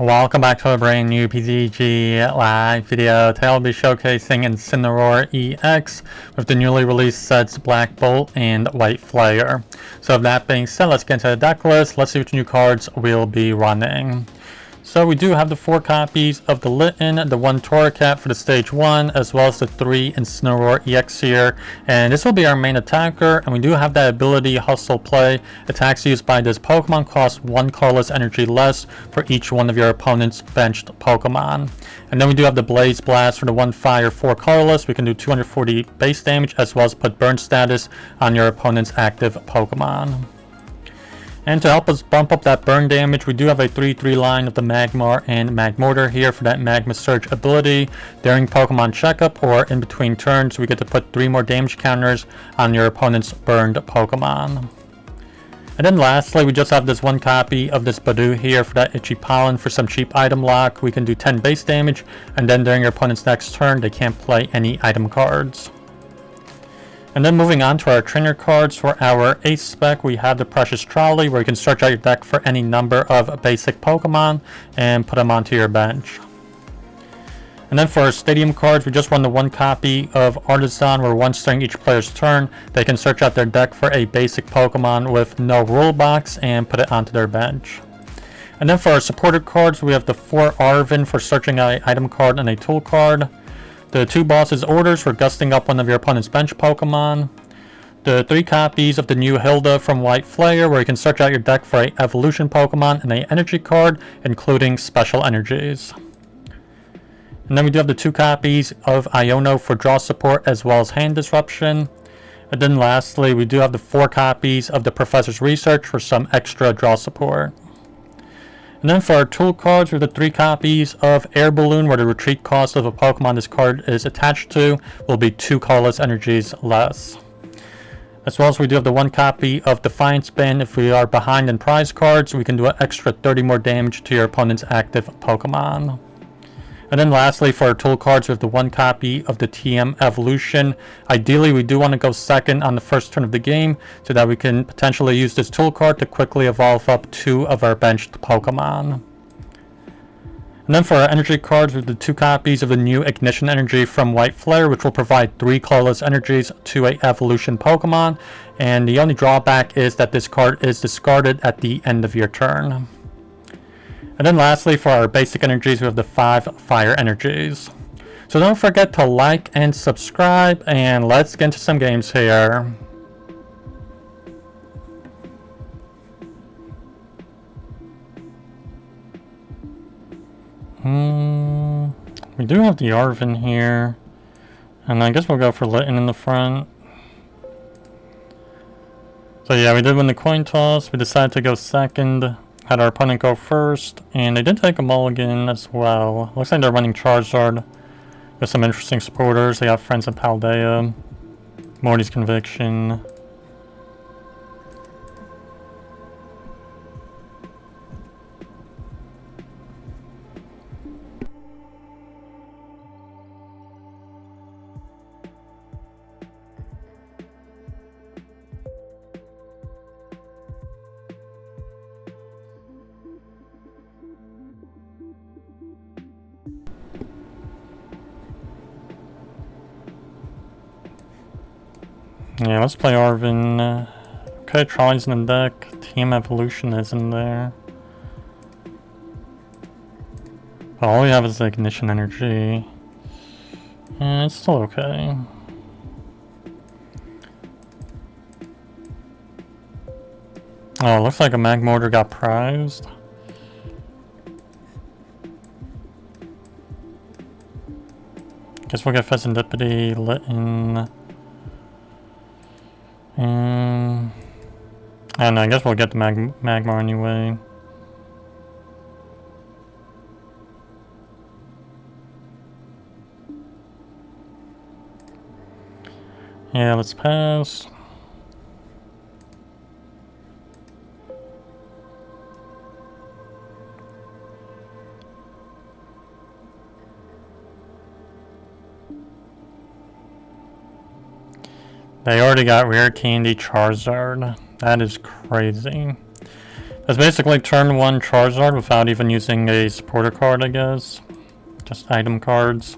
Welcome back to a brand new PTCG live video. Today I'll be showcasing Incineroar EX with the newly released sets Black Bolt and White Flare. So with that being said, let's get into the deck list. Let's see which new cards we'll be running. So we do have the 4 copies of the Litten, the 1 Torracat for the stage 1, as well as the 3 Incineroar EX here. And this will be our main attacker, and we do have that ability Hustle Play. Attacks used by this Pokemon cost 1 colorless energy less for each one of your opponent's benched Pokemon. And then we do have the Blaze Blast for the 1 Fire 4 colorless. We can do 240 base damage, as well as put burn status on your opponent's active Pokemon. And to help us bump up that burn damage, we do have a 3-3 line of the Magmar and Magmortar here for that Magma Surge ability. During Pokemon Checkup or in between turns, we get to put 3 more damage counters on your opponent's burned Pokemon. And then lastly, we just have this 1 copy of this Budew here for that Itchy Pollen for some cheap item lock. We can do 10 base damage, and then during your opponent's next turn, they can't play any item cards. And then moving on to our trainer cards, for our ace spec, we have the Precious Trolley, where you can search out your deck for any number of basic Pokemon and put them onto your bench. And then for our stadium cards, we just run the 1 copy of Artazon, where once during each player's turn, they can search out their deck for a basic Pokemon with no rule box and put it onto their bench. And then for our supported cards, we have the 4 Arven for searching out an item card and a tool card. The 2 Boss's Orders for gusting up one of your opponent's bench Pokemon. The 3 copies of the new Hilda from White Flare, where you can search out your deck for an evolution Pokemon and an energy card, including special energies. And then we do have the 2 copies of Iono for draw support as well as hand disruption. And then lastly, we do have the 4 copies of the Professor's Research for some extra draw support. And then for our tool cards, we have the 3 copies of Air Balloon, where the retreat cost of a Pokemon this card is attached to will be 2 colorless energies less. As well as we do have the 1 copy of Defiance Band. If we are behind in prize cards, we can do an extra 30 more damage to your opponent's active Pokemon. And then lastly, for our tool cards, we have the 1 copy of the TM Evolution. Ideally, we do want to go second on the first turn of the game, so that we can potentially use this tool card to quickly evolve up 2 of our benched Pokemon. And then for our energy cards, we have the 2 copies of the new Ignition Energy from White Flare, which will provide 3 colorless energies to a evolution Pokemon. And the only drawback is that this card is discarded at the end of your turn. And then lastly, for our basic energies, we have the 5 fire energies. So don't forget to like and subscribe, and let's get into some games here. We do have the Arven here, and I guess we'll go for Litten in the front. So yeah, we did win the coin toss. We decided to go second. Had our opponent go first, and they did take a mulligan as well. Looks like they're running Charizard with some interesting supporters. They got Friends of Paldea, Morty's Conviction. Yeah, let's play Arven. Okay, Trolley's in the deck. Team Evolution is in there. But all we have is the Ignition Energy. And it's still okay. Oh, it looks like a Magmortar got prized. Guess we'll get Fezandipiti, Litten. And I guess we'll get the Magmar anyway. Yeah, let's pass. They already got Rare Candy Charizard. That is crazy. It's basically turn 1 Charizard without even using a supporter card, I guess. Just item cards.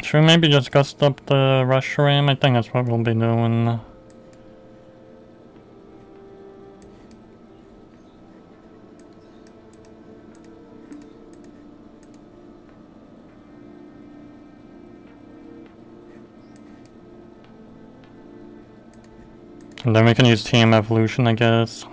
Should we maybe just gust up the Rush Ram? I think that's what we'll be doing. And then we can use TM Evolution, I guess.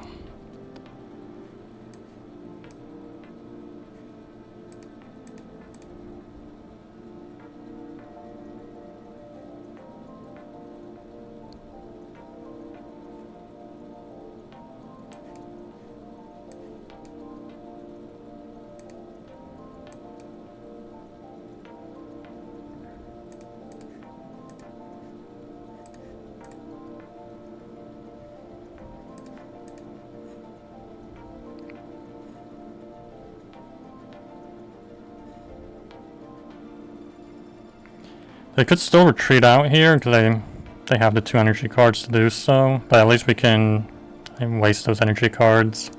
They could still retreat out here because they have the 2 energy cards to do so, but at least we can waste those energy cards.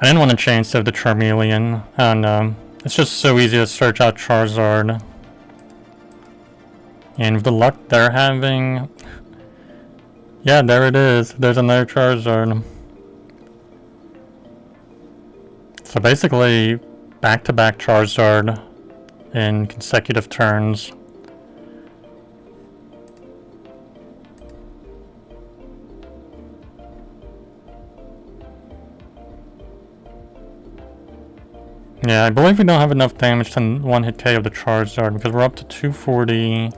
I didn't want to change to the Charmeleon. I don't know. It's just so easy to search out Charizard. And with the luck they're having... Yeah, there it is. There's another Charizard. So basically, back-to-back Charizard in consecutive turns. Yeah, I believe we don't have enough damage to one-hit KO the Charizard because we're up to 240.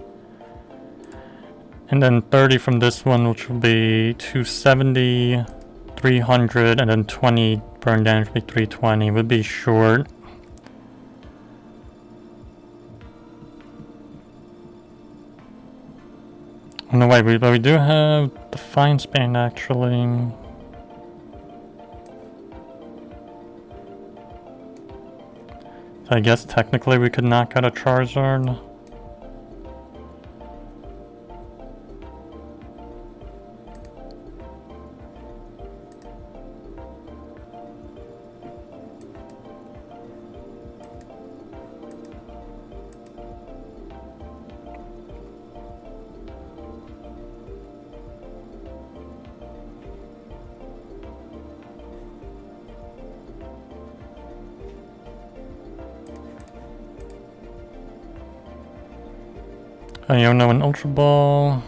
And then 30 from this one, which will be 270, 300, and then 20 burn damage would be 320. Would be short. Oh, no, wait, but we do have Defiance Band actually. So I guess technically we could knock out a Charizard. Iono and Ultra Ball.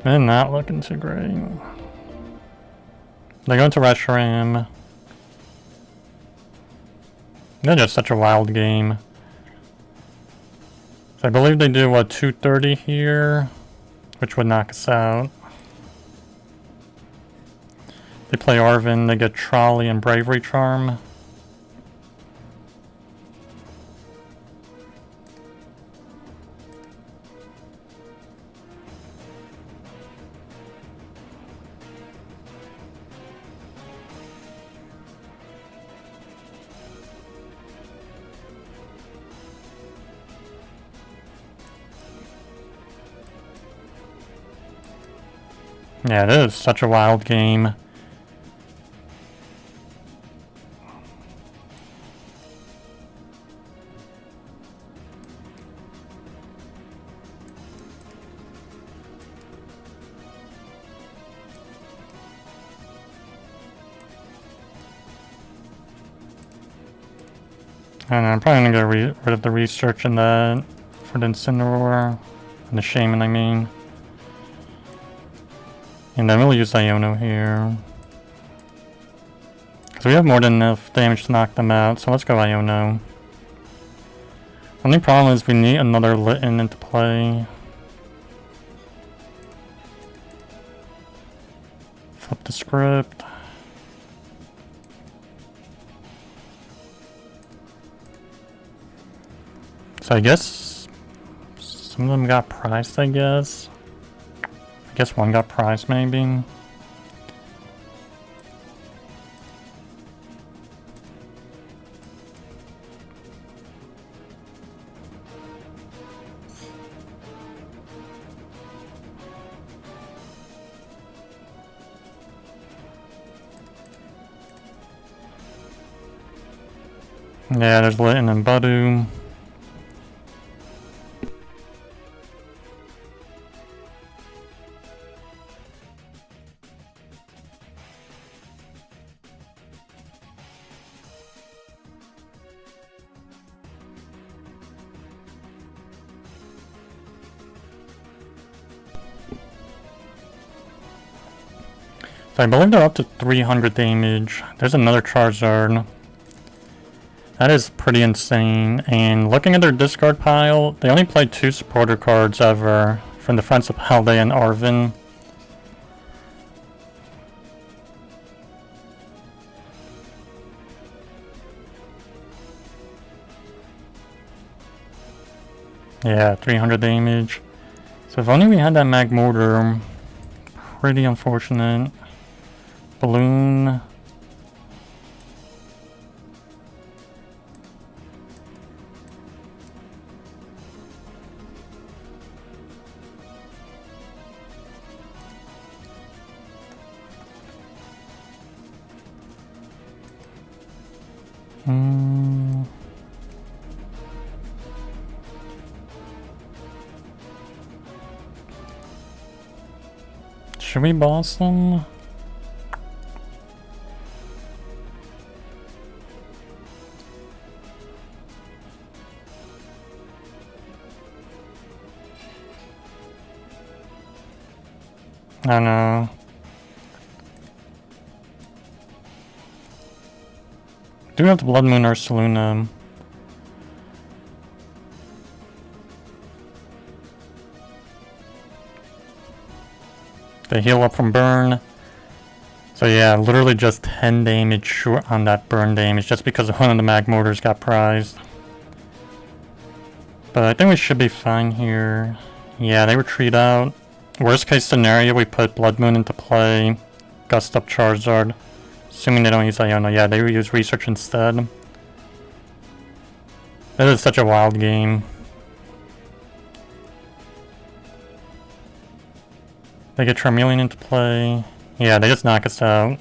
They're not looking too great. They go into Reshiram. They're just such a wild game. So I believe they do, what, 230 here? Which would knock us out. They play Arven, they get Trolley and Bravery Charm. Yeah, it is such a wild game. I don't know, I'm probably gonna get rid of the research in that for the Incineroar, and the Shaymin, I mean. And then we'll use Iono here. Because we have more than enough damage to knock them out, so let's go Iono. Only problem is we need another Litten into play. Flip the script. So I guess some of them got prized, I guess. I guess one got prized, maybe. Yeah, there's Litten and Budew. So I believe they're up to 300 damage. There's another Charizard. That is pretty insane. And looking at their discard pile, they only played 2 supporter cards ever from the friends of Hilda and Arven. Yeah, 300 damage. So if only we had that Magmortar. Pretty unfortunate. Balloon. Should we boss them? I don't know. Do have the Bloodmoon Ursaluna. They heal up from burn. So yeah, literally just 10 damage short on that burn damage just because one of the Magmortars got prized. But I think we should be fine here. Yeah, they retreat out. Worst case scenario, we put Bloodmoon into play. Gust up Charizard. Assuming they don't use Iono. Yeah, they use Research instead. That is such a wild game. They get Charmeleon into play. Yeah, they just knock us out.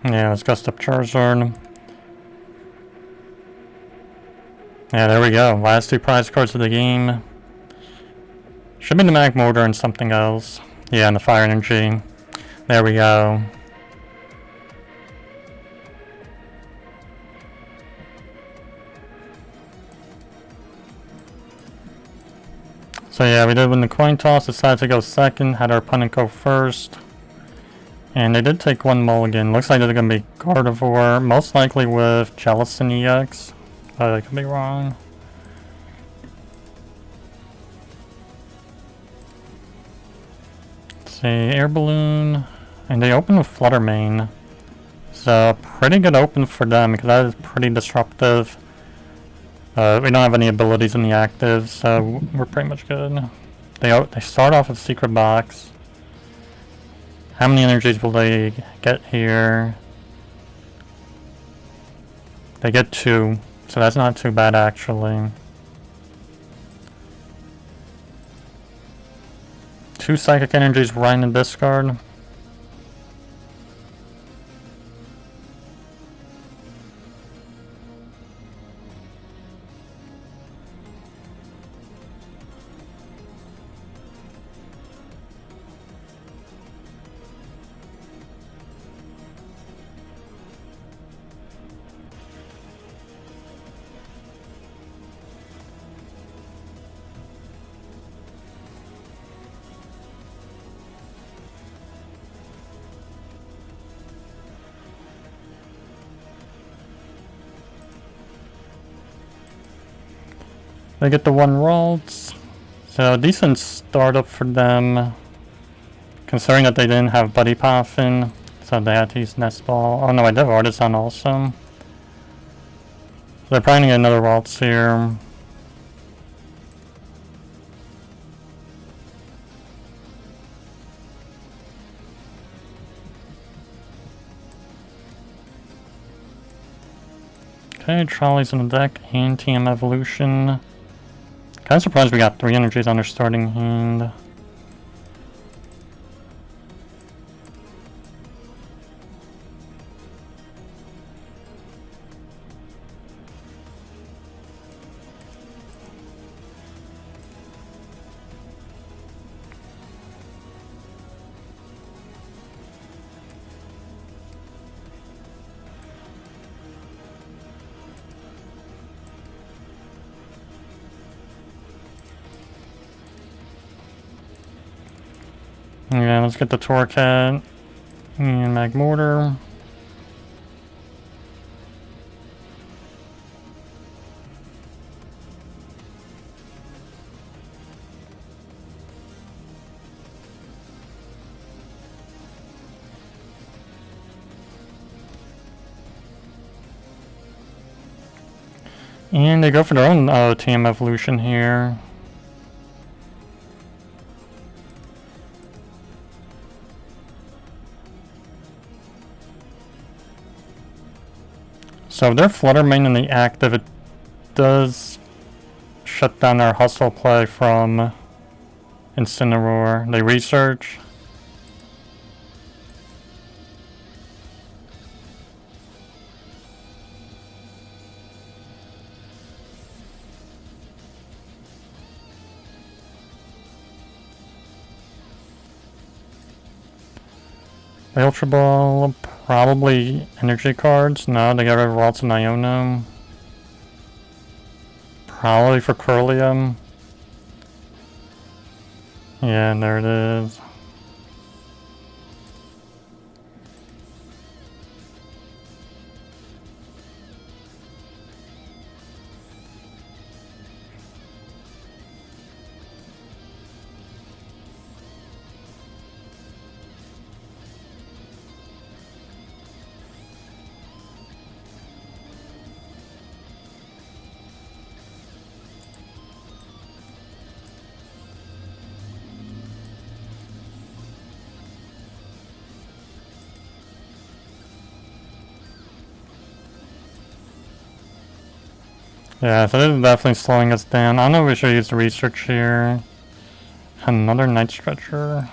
Yeah, let's gust up Charizard. Yeah, there we go. Last 2 prize cards of the game. Should be the Magmortar and something else. Yeah, and the Fire Energy. There we go. So yeah, we did win the coin toss. Decided to go second. Had our opponent go first. And they did take 1 mulligan. Looks like they're going to be Gardevoir. Most likely with Jellicent EX. I could be wrong. Let's see, Air Balloon. And they open with Fluttermane. So pretty good open for them because that is pretty disruptive. We don't have any abilities in the active, so we're pretty much good. They start off with Secret Box. How many energies will they get here? They get 2, so that's not too bad actually. 2 Psychic Energies right in the discard. They get the 1 Ralts. So decent startup for them. Considering that they didn't have Buddy Poffin. So they had to use Nest Ball. Oh no, I did have Artazon also. So they're probably gonna get another Ralts here. Okay, Trolley's in the deck, and TM Evolution. Kinda surprised we got 3 energies on our starting hand. Yeah, let's get the Torracat and Magmortar. And they go for their own TM Evolution here. So if they're Flutter Mane in the active, it does shut down our Hustle play from Incineroar. They research. The Ultra Ball, probably energy cards. No, they got rid of Ralts and Iono. Probably for Curlium. Yeah, there it is. Yeah, so this is definitely slowing us down. I don't know if we should use the research here. Another Night Stretcher.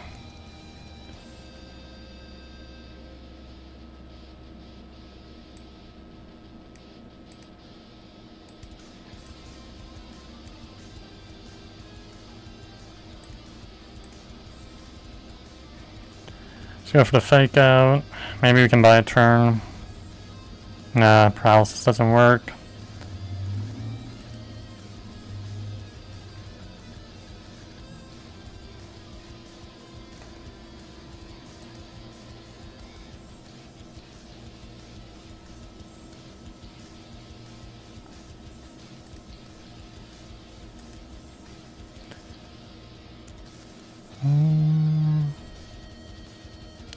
Let's go for the fake out. Maybe we can buy a turn. Nah, paralysis doesn't work.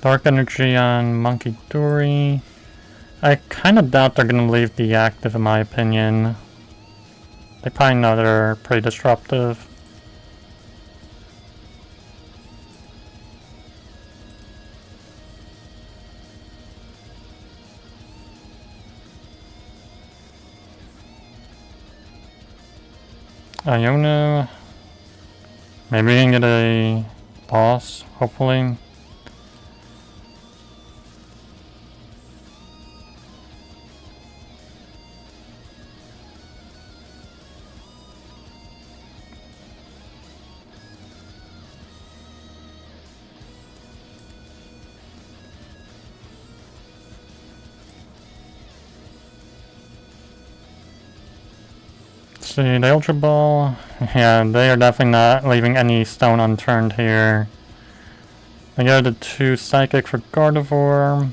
Dark Energy on Monkey Dory. I kind of doubt they're going to leave the active in my opinion. They probably know they're pretty disruptive. Iono. Maybe we can get a boss, hopefully. See, the Ultra Ball, yeah, they are definitely not leaving any stone unturned here. They go to 2 Psychic for Gardevoir.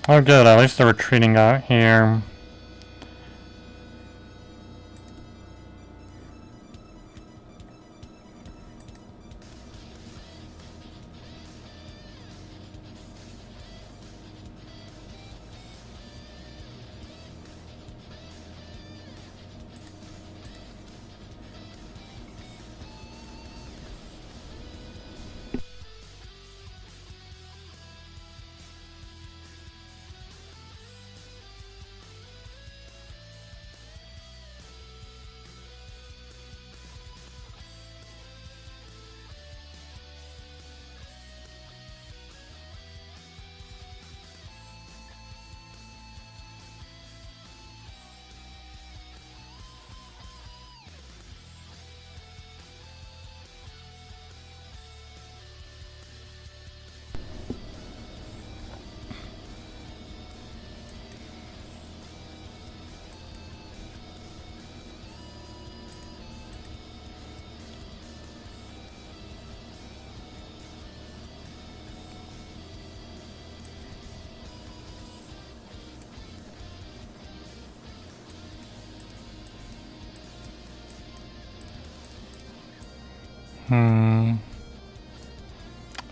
Oh good, at least they're retreating out here.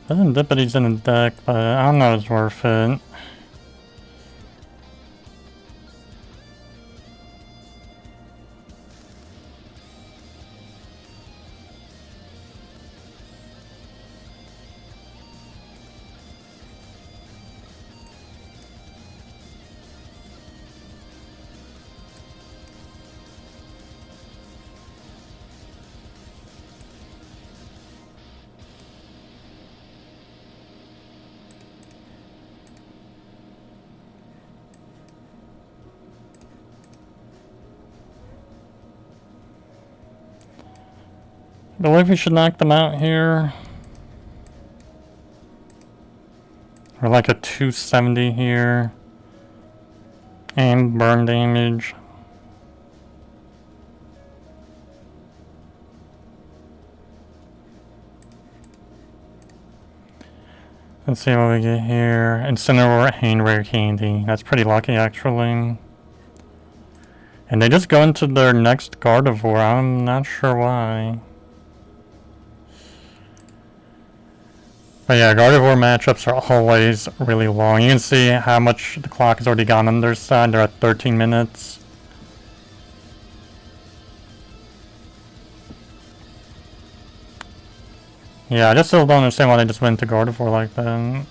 Fezandipiti's in the deck, but I don't know if it's worth it. I believe we should knock them out here. Or like a 270 here. And burn damage. Let's see what we get here. Incineroar and Rare Candy. That's pretty lucky actually. And they just go into their next Gardevoir. I'm not sure why. But yeah, Gardevoir matchups are always really long. You can see how much the clock has already gone on their side. They're at 13 minutes. Yeah, I just still don't understand why they just went to Gardevoir like that.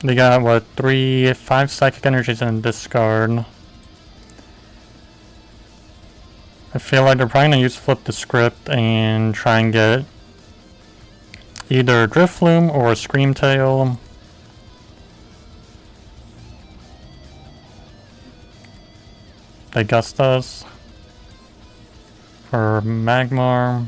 They got, what, 5 Psychic Energies in discard. I feel like they're probably going to use Flip the Script and try and get either Drifloon or Screamtail. They gust us for Magmar.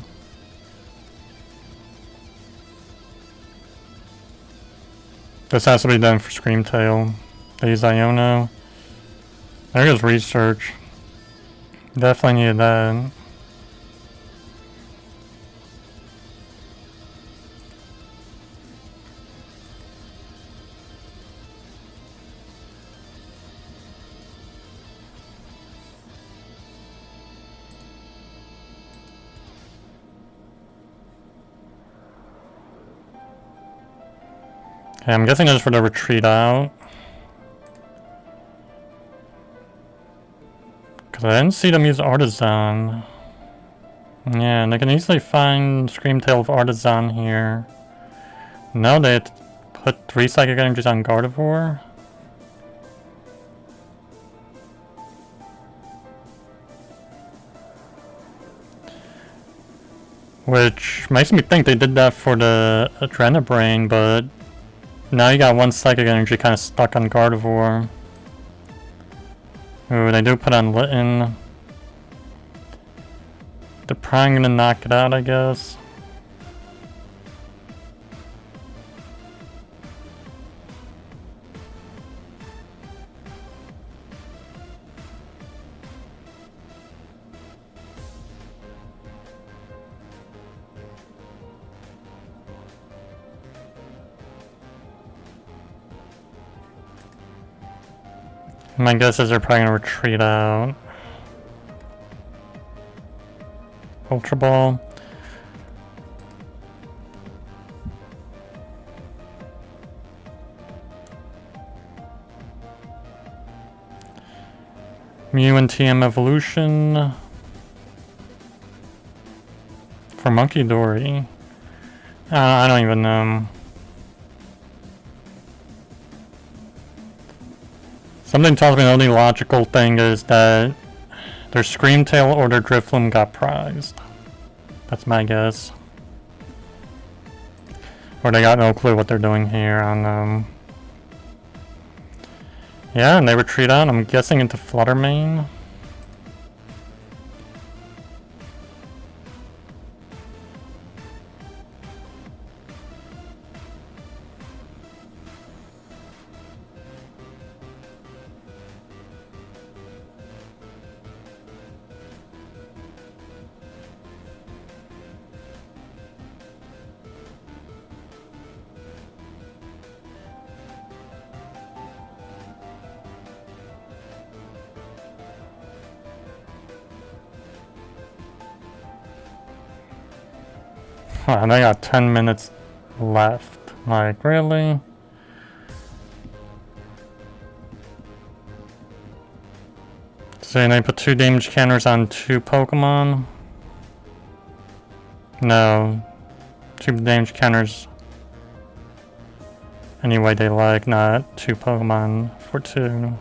This has to be done for Screamtail. They use Iono. There goes Research. Definitely needed that. Okay, I'm guessing just for the retreat out. Because I didn't see them use Artazon. Yeah, and they can easily find Screamtail of Artazon here. No, they had to put 3 Psychic Energies on Gardevoir. Which makes me think they did that for the Adrenabrain, but now you got 1 Psychic Energy kind of stuck on Gardevoir. Ooh, they do put on Litten. They're probably gonna knock it out, I guess. My guess is they're probably gonna retreat out. Ultra Ball. Mew and TM Evolution. For Monkey Dory. I don't even know. Something tells me the only logical thing is that their Screamtail or their Drifloon got prized. That's my guess. Or they got no clue what they're doing here on yeah, and they retreat out, I'm guessing into Fluttermane. And I got 10 minutes left. Like, really? So they put 2 damage counters on 2 Pokemon? No. 2 damage counters any way they like, not 2 Pokemon for 2.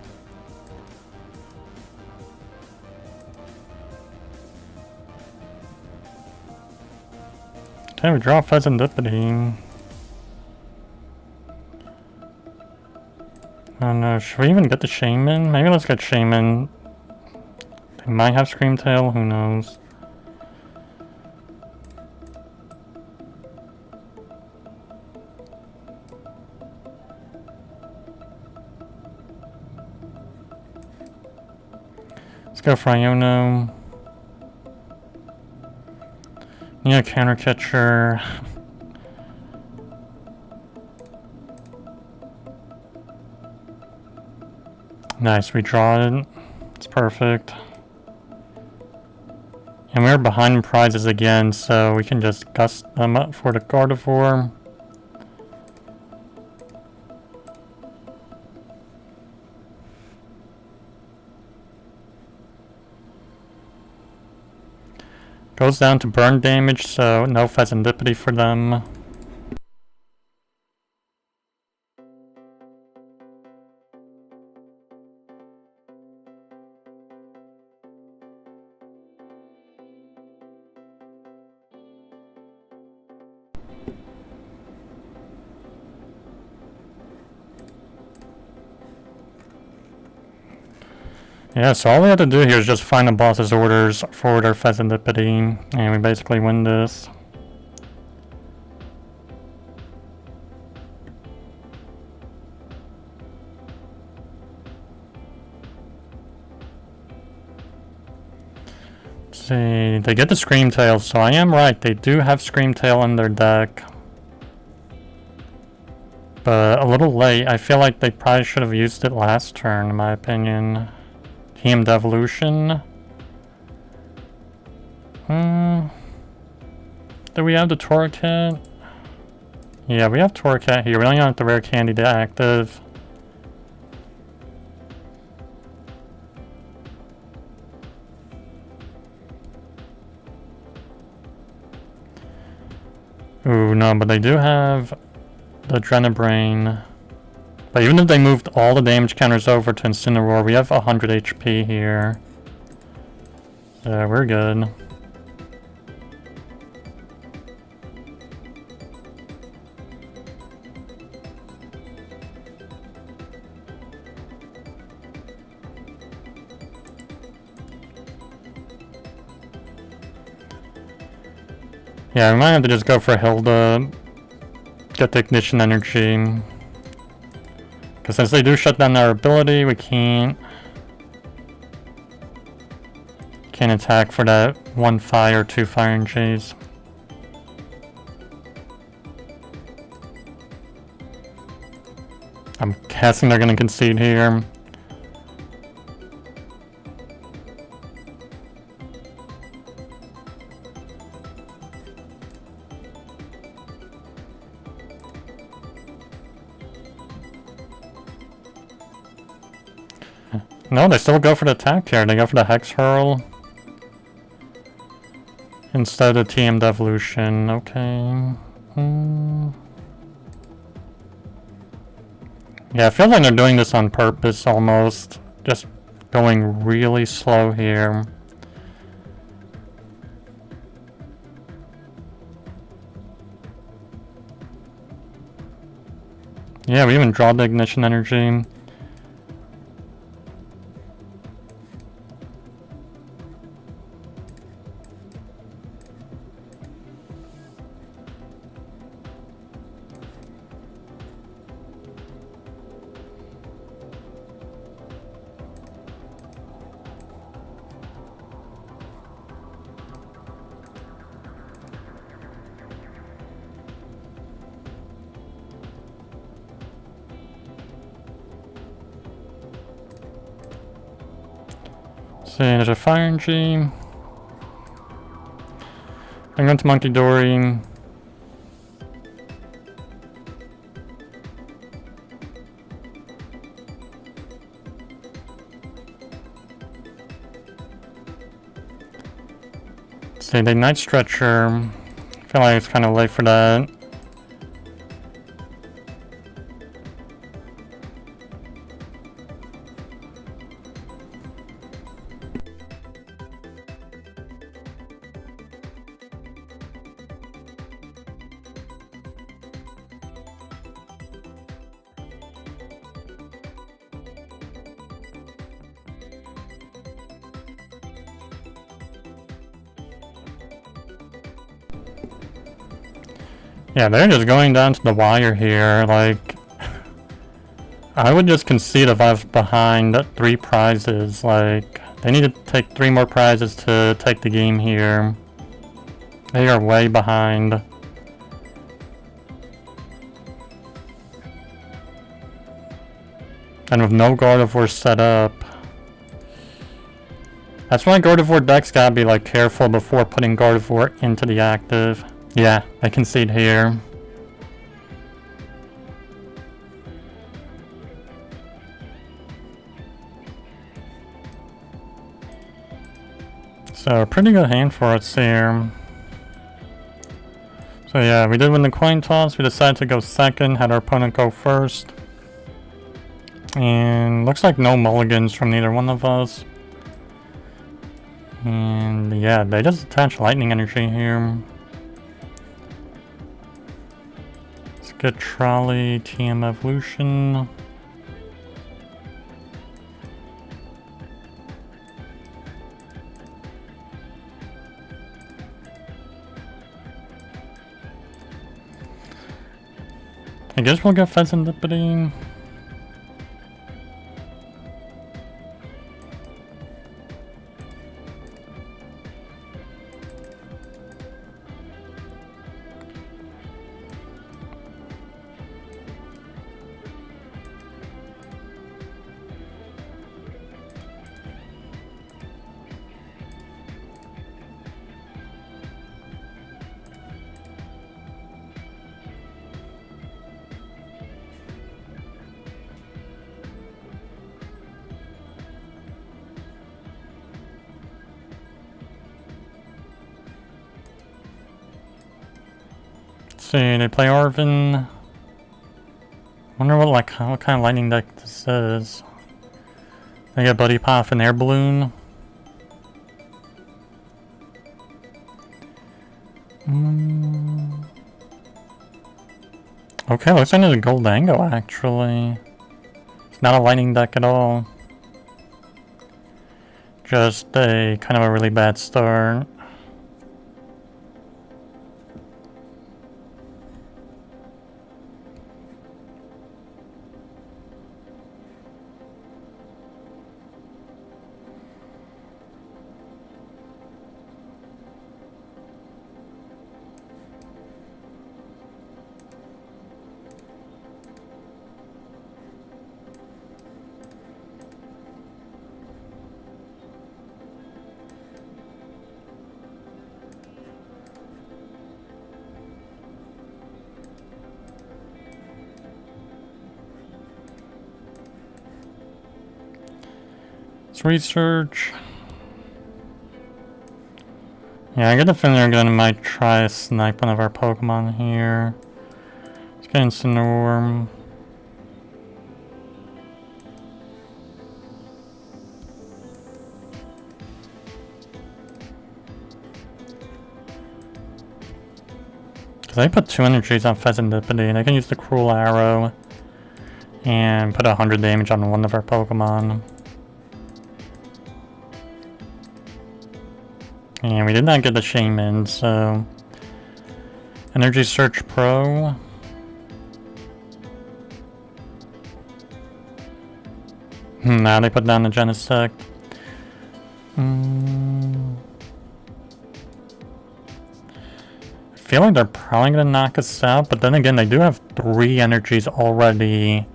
Okay, we draw Fezandipiti. I don't know, should we even get the Shaymin? Maybe let's get Shaymin. They might have Screamtail, who knows. Let's go for Iono. Yeah, counter catcher. Nice, we draw it. It's perfect. And we're behind prizes again, so we can just gust them up for the Gardevoir. Goes down to burn damage, so no Fezandipiti for them. Yeah, so all we have to do here is just find the boss's orders for their Fezandipiti, and we basically win this. Let's see, they get the Screamtail, so I am right, they do have Screamtail in their deck. But a little late, I feel like they probably should have used it last turn, in my opinion. TM Devolution. Do we have the Torracat? Yeah, we have Torracat here. We don't have the Rare Candy to active. Ooh, no, but they do have the Adrenabrain. But even if they moved all the damage counters over to Incineroar, we have 100 HP here. Yeah, we're good. Yeah, we might have to just go for Hilda. Get the Ignition Energy. Because since they do shut down our ability, we can't attack for that 1 fire, 2 fire and chase. I'm guessing they're going to concede here. No, they still go for the attack here. They go for the Hex Hurl instead of TM Devolution. Okay. Yeah, I feel like they're doing this on purpose almost. Just going really slow here. Yeah, we even draw the Ignition Energy. See, there's a Fire Energy. I'm going to Monkey Dory. See, the Night Stretcher. I feel like it's kind of late for that. Yeah, they're just going down to the wire here, like, I would just concede if I was behind 3 prizes, like, they need to take 3 more prizes to take the game here. They are way behind. And with no Gardevoir set up, that's why Gardevoir decks gotta be like careful before putting Gardevoir into the active. Yeah, I concede here. So, pretty good hand for us here. So yeah, we did win the coin toss. We decided to go second, had our opponent go first. And looks like no mulligans from neither one of us. And yeah, they just attach lightning energy here. Get Trolley, TM Evolution. I guess we'll get Fezandipiti. See, they play Arven. Wonder what kind of lightning deck this is. They get Buddy PAF and Air Balloon. Okay, looks like there's a Goldango actually. It's not a lightning deck at all. Just a kind of a really bad start. Let's research. Yeah, I get the feeling they're gonna might try to snipe one of our Pokemon here. Let's get Incineroar. They put 2 energies on Fezandipiti, and they can use the Cruel Arrow and put 100 damage on one of our Pokemon. And we did not get the Shaymin, so... Energy Search Pro. Now they put down the Genesect. I feel like they're probably going to knock us out, but then again, they do have 3 energies already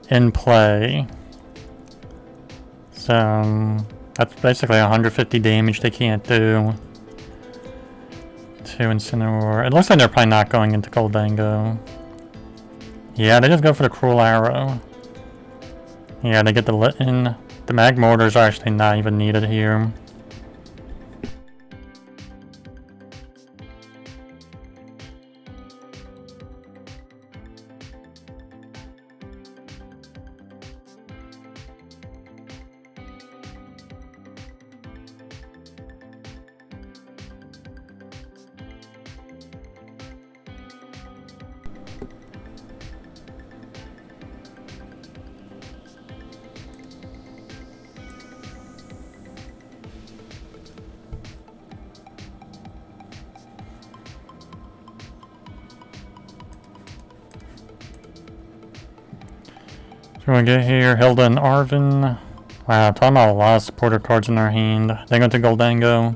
in play. So, that's basically 150 damage they can't do to Incineroar. It looks like they're probably not going into Goldango. Yeah, they just go for the Cruel Arrow. Yeah, they get the Litten. The Magmortars are actually not even needed here. So we get here, Hilda and Arven. Wow, talking about a lot of supporter cards in their hand. They go to Goldango.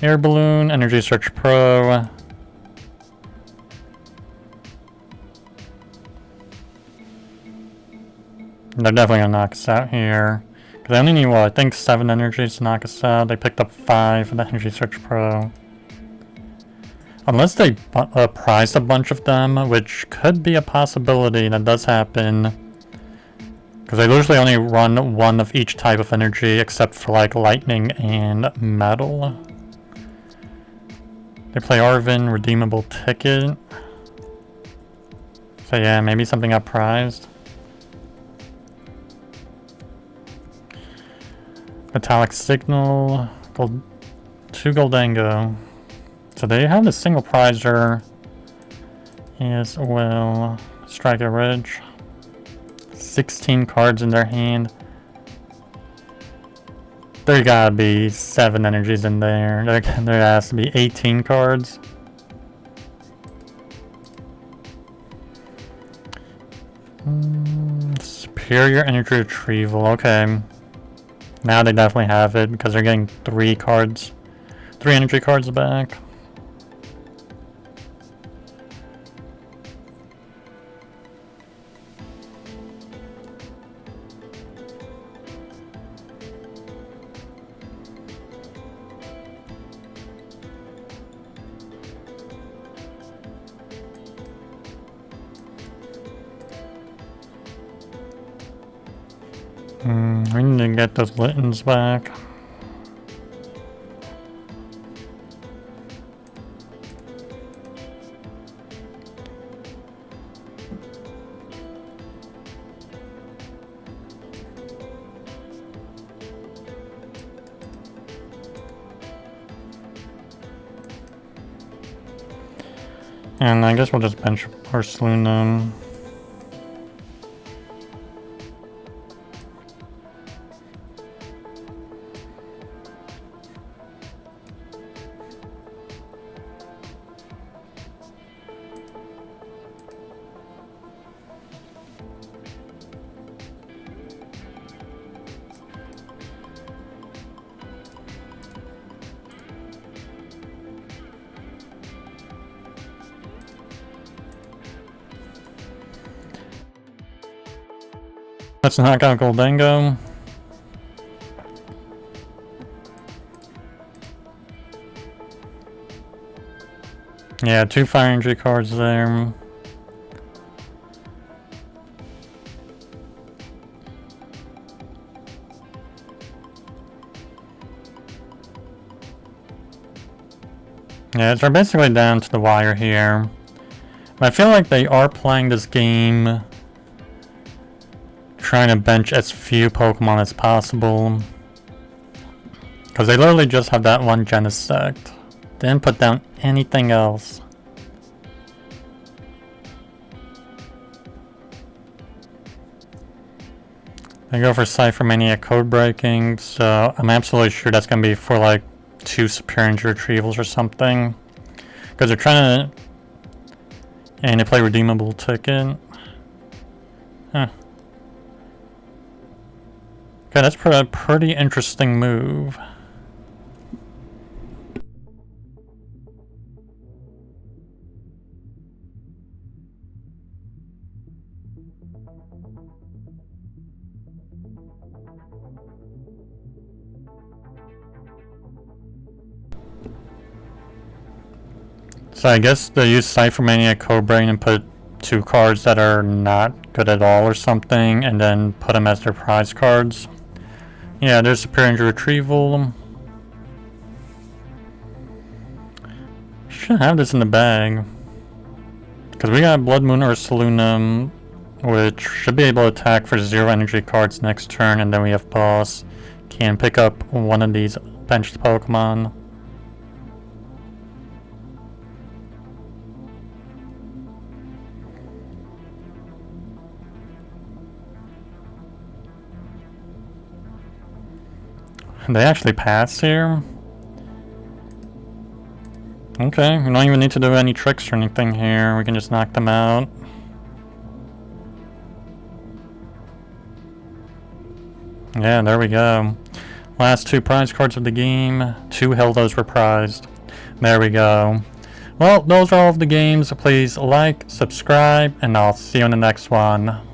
Air Balloon, Energy Search Pro. They're definitely gonna knock us out here. Because they only need, what, I think 7 energies to knock us out. They picked up 5 with the Energy Search Pro. Unless they prized a bunch of them, which could be a possibility that does happen. Because they usually only run 1 of each type of energy, except for like lightning and metal. They play Arven, redeemable ticket. So yeah, maybe something got prized. Metallic Signal, 2 Goldango. So they have the single prizer as well. Striker Ridge. 16 cards in their hand. There gotta be 7 energies in there. There has to be 18 cards. Superior Energy Retrieval. Okay. Now they definitely have it because they're getting 3 cards. 3 energy cards back. We need to get those Littens back. And I guess we'll just bench Ursaluna. Let's knock out Goldango. Yeah, 2 fire energy cards there. Yeah, so we're basically down to the wire here. I feel like they are playing this game trying to bench as few Pokemon as possible. Because they literally just have that one Genesect. They didn't put down anything else. They go for Cypher Mania code breaking, so I'm absolutely sure that's going to be for like 2 Superior Energy Retrievals or something. Because they're trying to... And they play Redeemable Ticket. Huh. Okay, that's a pretty interesting move. So I guess they use Cypher Mania Cobrain and put 2 cards that are not good at all or something, and then put them as their prize cards. Yeah, there's Superior Energy Retrieval. Should have this in the bag. Because we got Bloodmoon Ursaluna, which should be able to attack for 0 energy cards next turn, and then we have Boss. Can pick up one of these benched Pokemon. They actually pass here? Okay, we don't even need to do any tricks or anything here. We can just knock them out. Yeah, there we go. Last 2 prize cards of the game. 2 Hildas were prized. There we go. Well, those are all of the games. Please like, subscribe, and I'll see you in the next one.